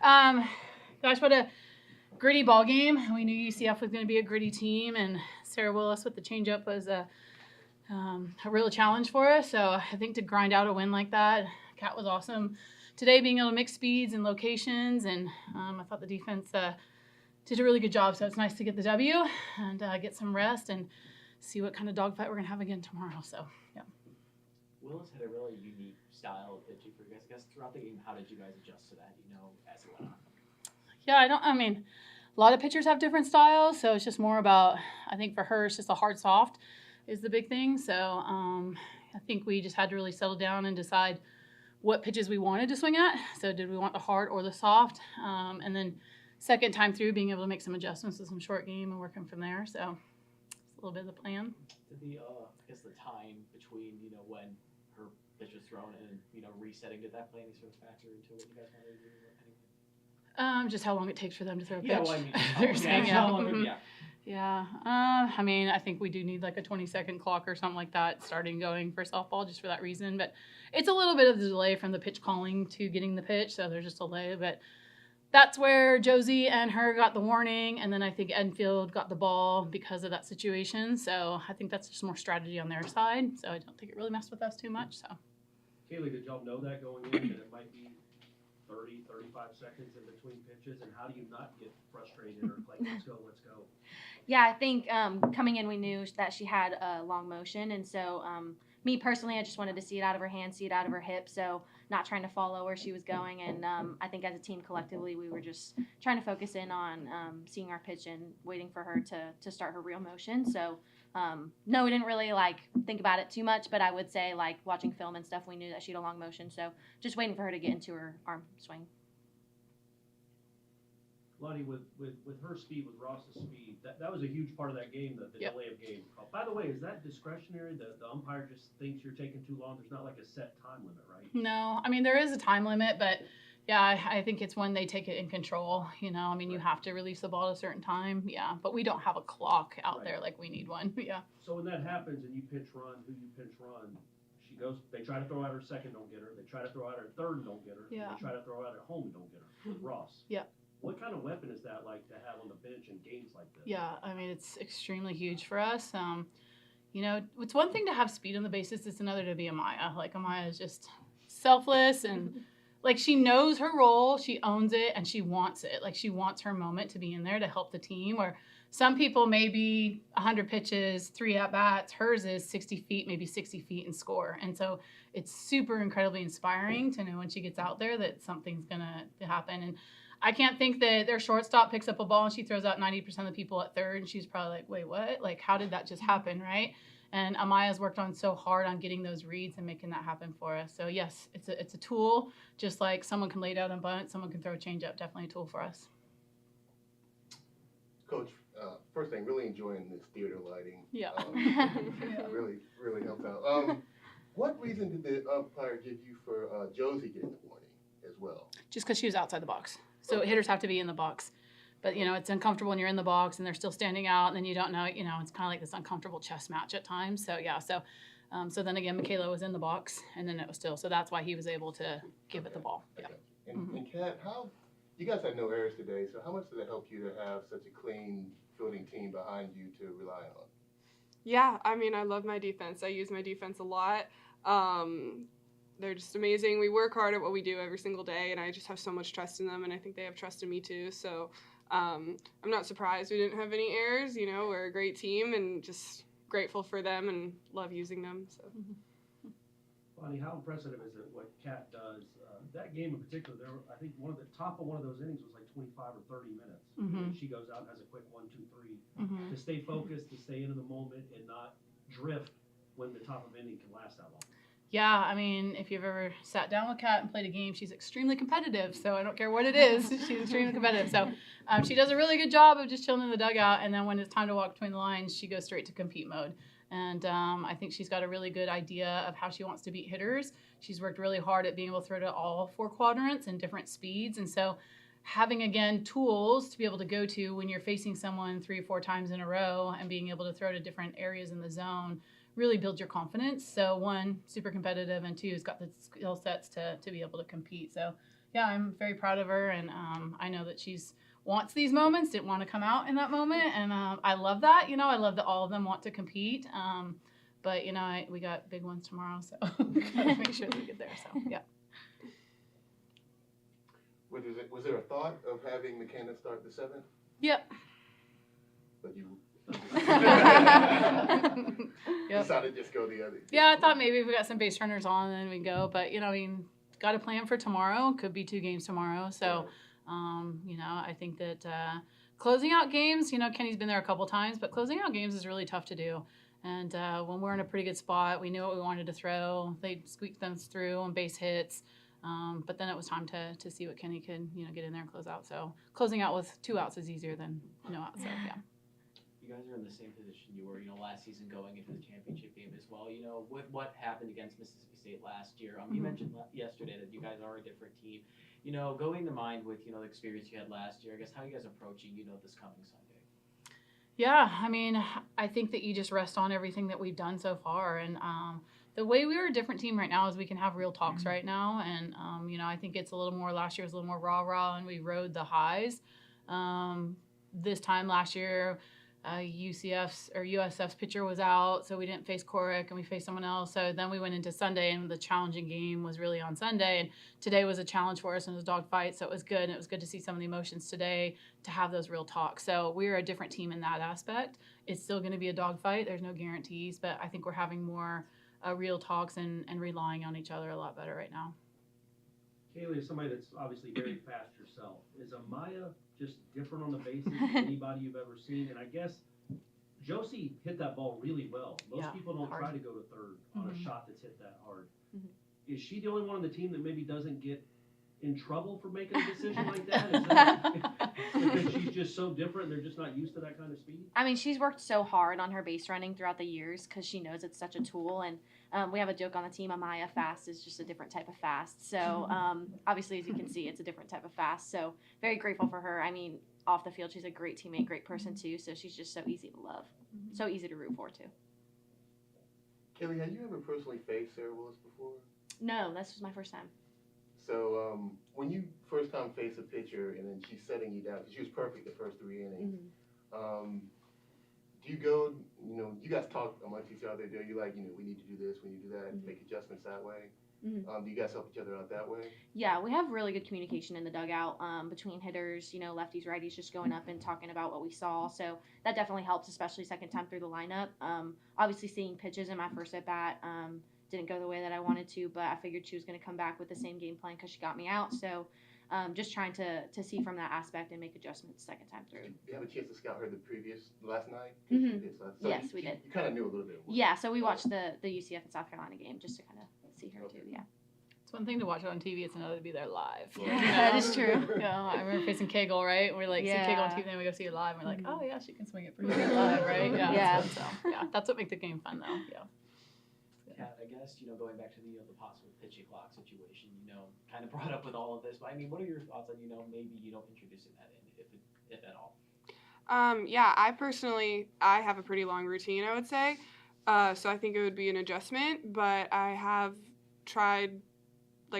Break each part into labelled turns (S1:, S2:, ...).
S1: Gosh, what a gritty ball game. We knew UCF was going to be a gritty team, and Sarah Willis with the changeup was a real challenge for us. So I think to grind out a win like that, Kat was awesome today, being able to mix speeds and locations, and I thought the defense did a really good job. So it's nice to get the W and get some rest and see what kind of dogfight we're going to have again tomorrow. So, yeah.
S2: Willis had a really unique style of pitching for you guys. I guess throughout the game, how did you guys adjust to that, as it went on?
S1: Yeah, a lot of pitchers have different styles, so it's just more about, I think for her, it's just a hard soft is the big thing. So I think we just had to really settle down and decide what pitches we wanted to swing at. So did we want the hard or the soft? And then second time through, being able to make some adjustments to some short game and working from there. So it's a little bit of the plan.
S2: Did the time between, when her pitch was thrown and, resetting, did that play any sort of factor into what you guys wanted to do? Anyway?
S1: Just how long it takes for them to throw a pitch.
S2: Yeah, well,
S1: I think we do need like a 20-second clock or something like that starting going for softball just for that reason. But it's a little bit of the delay from the pitch calling to getting the pitch, so there's just a delay. But that's where Josie and her got the warning, and then I think Enfield got the ball because of that situation. So I think that's just more strategy on their side. So I don't think it really messed with us too much. So,
S3: Kaley, did y'all know that going in, that it might be 30, 35 seconds in between pitches, and how do you not get frustrated or like, let's go?
S4: Yeah, I think coming in we knew that she had a long motion, and so me personally, I just wanted to see it out of her hand, see it out of her hip, so not trying to follow where she was going. And I think as a team collectively, we were just trying to focus in on seeing our pitch and waiting for her to start her real motion. So no, we didn't really think about it too much, but I would say watching film and stuff, we knew that she had a long motion, so just waiting for her to get into her arm swing.
S3: Lonni, with her speed, with Ross's speed, that was a huge part of that game, the
S1: Yep.
S3: delay of game. By the way, is that discretionary? The umpire just thinks you're taking too long? There's not like a set time limit, right?
S1: No, there is a time limit, but yeah, I think it's when they take it in control. You have to release the ball at a certain time. Yeah, but we don't have a clock out there like we need one. Yeah.
S3: So when that happens and you pinch run, she goes, they try to throw out her second, don't get her. They try to throw out her third and don't get her.
S1: Yeah.
S3: They try to throw out at home and don't get her with Ross.
S1: Yeah.
S3: What kind of weapon is that like to have on the bench in games like this?
S1: Yeah, it's extremely huge for us. It's one thing to have speed on the bases. It's another to be Amaya. Amaya is just selfless and she knows her role, she owns it, and she wants it. She wants her moment to be in there to help the team. Where some people may be 100 pitches, 3 at-bats. Hers is 60 feet, maybe 60 feet and score. And so it's super incredibly inspiring to know when she gets out there that something's going to happen. And I can't think that their shortstop picks up a ball and she throws out 90% of the people at third, and she's probably like, wait, what? How did that just happen, right? And Amaya's worked on so hard on getting those reads and making that happen for us. So, yes, it's a tool, just like someone can lay down and bunt, someone can throw a changeup, definitely a tool for us.
S5: Coach, first thing, really enjoying this theater lighting.
S1: Yeah.
S5: Really, really helped out. What reason did the umpire give you for Josie getting the warning as well?
S1: Just because she was outside the box. So hitters have to be in the box. But, it's uncomfortable when you're in the box and they're still standing out, and then you don't know, it's kind of like this uncomfortable chess match at times. So, yeah. So then again, Michaela was in the box, and then it was still. So that's why he was able to give it the ball. Yeah.
S5: And Kat, you guys had no errors today, so how much did it help you to have such a clean fielding team behind you to rely on?
S6: Yeah, I love my defense. I use my defense a lot. They're just amazing. We work hard at what we do every single day, and I just have so much trust in them, and I think they have trust in me too. So I'm not surprised we didn't have any errors. We're a great team, and just grateful for them and love using them. So.
S3: Lonni, how impressive is it what Kat does? That game in particular, I think one of those innings was like 25 or 30 minutes.
S1: Mm-hmm.
S3: She goes out and has a quick 1, 2, 3
S1: Mm-hmm.
S3: to stay focused, to stay into the moment, and not drift when the top of inning can last that long.
S1: Yeah, if you've ever sat down with Kat and played a game, she's extremely competitive. So I don't care what it is, she's extremely competitive. So she does a really good job of just chilling in the dugout, and then when it's time to walk between the lines, she goes straight to compete mode. And I think she's got a really good idea of how she wants to beat hitters. She's worked really hard at being able to throw to all 4 quadrants and different speeds. And so having, again, tools to be able to go to when you're facing someone 3 or 4 times in a row and being able to throw to different areas in the zone really builds your confidence. So 1, super competitive, and 2, has got the skill sets to be able to compete. So yeah, I'm very proud of her, and I know that she's wants these moments, didn't want to come out in that moment, and I love that. I love that all of them want to compete. But we got big ones tomorrow, so gotta make sure we get there. So yeah.
S5: Was there a thought of having McKenna start the 7th?
S1: Yep.
S5: But you
S1: Yep.
S5: decided to just go the other.
S1: Yeah, I thought maybe if we got some base runners on, then we go. But got a plan for tomorrow. Could be 2 games tomorrow. So, I think that closing out games. Kenny's been there a couple times, but closing out games is really tough to do. And when we're in a pretty good spot, we knew what we wanted to throw. They squeaked them through on base hits. But then it was time to see what Kenny could, get in there and close out. So closing out with 2 outs is easier than no outs. So yeah.
S2: You guys are in the same position you were, last season going into the championship game as well. With what happened against Mississippi State last year, you mentioned yesterday that you guys are a different team. Going to mind with, the experience you had last year, I guess how are you guys approaching, this coming Sunday?
S1: Yeah, I think that you just rest on everything that we've done so far. And the way we are a different team right now is we can have real talks right now. And, I think it's a little more, last year was a little more rah-rah, and we rode the highs. This time last year, USF's pitcher was out, so we didn't face Corrick, and we faced someone else. So then we went into Sunday, and the challenging game was really on Sunday. And today was a challenge for us, and it was a dogfight, so it was good. And it was good to see some of the emotions today, to have those real talks. So we're a different team in that aspect. It's still going to be a dogfight. There's no guarantees, but I think we're having more real talks and relying on each other a lot better right now.
S3: Kaley is somebody that's obviously very fast herself. Is Amaya just different on the bases than anybody you've ever seen? And I guess Josie hit that ball really well. Most people don't try to go to third on a shot that's hit that hard. Is she the only one on the team that maybe doesn't get in trouble for making a decision like that? Is that because she's just so different, they're just not used to that kind of speed?
S4: She's worked so hard on her base running throughout the years because she knows it's such a tool. And we have a joke on the team, Amaya fast is just a different type of fast. So obviously, as you can see, it's a different type of fast. So very grateful for her. Off the field, she's a great teammate, great person too. So she's just so easy to love, so easy to root for too.
S5: Kaley, have you ever personally faced Sarah Willis before?
S4: No, this was my first time.
S5: So when you first time face a pitcher and then she's setting you down, because she was perfect the first 3 innings, do you go, you guys talk amongst each other, do you we need to do this, we need to do that, make adjustments that way? Do you guys help each other out that way?
S4: Yeah, we have really good communication in the dugout between hitters, lefties, righties, just going up and talking about what we saw. So that definitely helps, especially second time through the lineup. Obviously, seeing pitches in my first at bat didn't go the way that I wanted to, but I figured she was going to come back with the same game plan because she got me out. So just trying to see from that aspect and make adjustments second time through.
S5: Did you have a chance to scout her last night?
S4: So yes, we did.
S5: You kind of knew a little bit.
S4: Yeah, so we watched the UCF and South Carolina game just to kind of see her too. Yeah.
S1: It's one thing to watch it on TV. It's another to be there live.
S4: That is true.
S1: I remember facing Kegel, right? We're like, see Kegel on TV, then we go see her live. And we're like, oh yeah, she can swing it pretty good live, right? That's what makes the game fun, though. Yeah.
S2: Kat, I guess, going back to the possible pitching clock situation, kind of brought up with all of this, but what are your thoughts on, maybe you don't introduce that in, if at all?
S6: I have a pretty long routine, I would say. So I think it would be an adjustment, but I have tried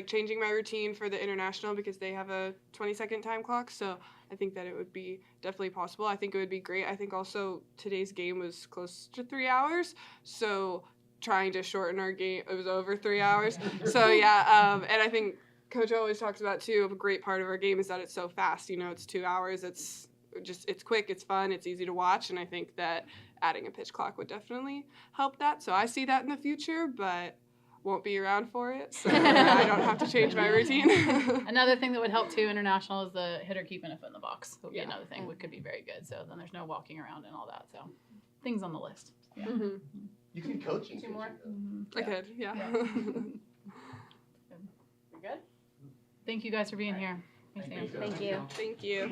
S6: changing my routine for the international because they have a 20-second time clock. So I think that it would be definitely possible. I think it would be great. I think also today's game was close to 3 hours. So trying to shorten our game, it was over 3 hours. So and I think Coach always talks about too, a great part of our game is that it's so fast. It's 2 hours. It's quick, it's fun, it's easy to watch. And I think that adding a pitch clock would definitely help that. So I see that in the future, but won't be around for it, so I don't have to change my routine.
S1: Another thing that would help too, international, is the hitter keeping a foot in the box. Would be another thing that could be very good. So then there's no walking around and all that. So things on the list. Yeah.
S5: You can coaching.
S1: 2 more.
S6: I could, yeah.
S1: You're good. Thank you guys for being here.
S5: Thank you.
S4: Thank you.
S6: Thank you.